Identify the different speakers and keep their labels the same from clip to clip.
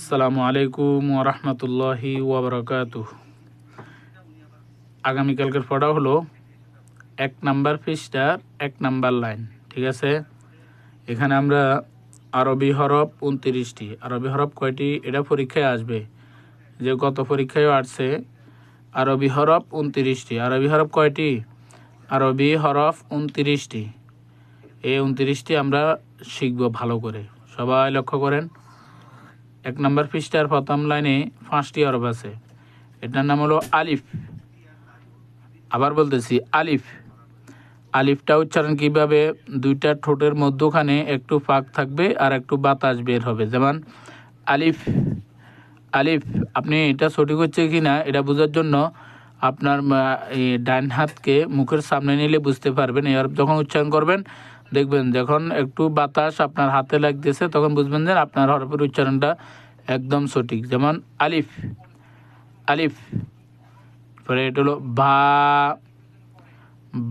Speaker 1: আসসালামু আলাইকুম ওয়া রাহমাতুল্লাহি ওয়া বারাকাতুহু। আগামীকালকের পড়া হলো 1 নাম্বার পৃষ্ঠার 1 নাম্বার লাইন। ঠিক আছে, এখানে আমরা আরবি হরফ 29টি। আরবি হরফ কয়টি এটা পরীক্ষায় আসবে, যে গত পরীক্ষায়ও আসছে। আরবি হরফ 29টি। আরবি হরফ কয়টি? আরবি হরফ 29টি। এই 29টি আমরা শিখব ভালো করে। সবাই লক্ষ্য করেন, 1 নাম্বার পৃষ্ঠার প্রথম লাইনে 5টি হরফ আছে। এটার নাম হলো আলিফ। আবার বলতেছি আলিফ। আলিফটা উচ্চারণ কিভাবে? দুইটা ঠোঁটের মধ্যখানে একটু ফাঁক থাকবে আর একটু বাতাস বের হবে, যেমন আলিফ আলিফ। আপনি এটা সঠিক হচ্ছে কি না এটা বোঝার জন্য আপনার ডান হাতকে মুখের সামনে নিলে বুঝতে পারবেন। এবার যখন উচ্চারণ করবেন দেখবেন যখন একটু বাতাস আপনার হাতে লাগতেছে তখন বুঝবেন যে আপনার হরফের উচ্চারণটা একদম সঠিক। যেমন আলিফ আলিফ। পরে এটা হলো ভা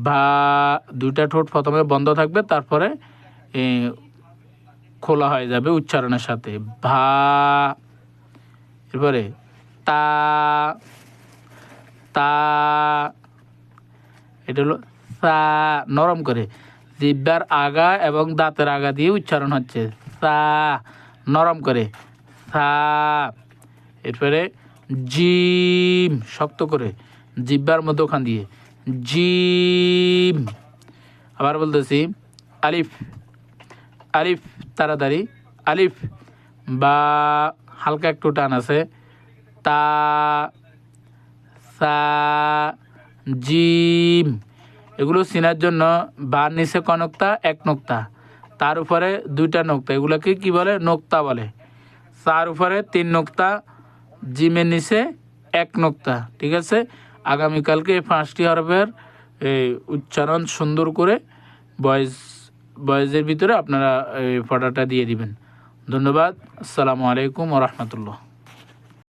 Speaker 1: ভা। দুইটা ঠোঁট প্রথমে বন্ধ থাকবে, তারপরে খোলা হয়ে যাবে উচ্চারণের সাথে, ভা। এরপরে তা তা। এটা হলো সা। নরম করে জিহ্বার আগা এবং দাঁতের আগা দিয়ে উচ্চারণ হচ্ছে, সা। নরম করে সা। এরপরে জিম, শক্ত করে জিহ্বার মধ্যখান দিয়ে, জিম। আবার বলতেছি আলিফ আলিফ, তাড়াতাড়ি আলিফ। বা, হালকা একটু টান আছে, তা সা জিম। এগুলো চেনার জন্য বার নিচে ক নোক্তা? 1 নোক্তা, তার উপরে 2টা নোক্তা, এগুলোকে কি বলে? নোক্তা বলে। তার উপরে 3 নোক্তা, জিমের নিচে 1 নোক্তা। ঠিক আছে, আগামীকালকে এই 5টি হরফের উচ্চারণ সুন্দর করে বয়েজের ভিতরে আপনারা পড়াটা দিয়ে দিবেন। ধন্যবাদ। আসসালামু আলাইকুম ওয়া রাহমাতুল্লাহ।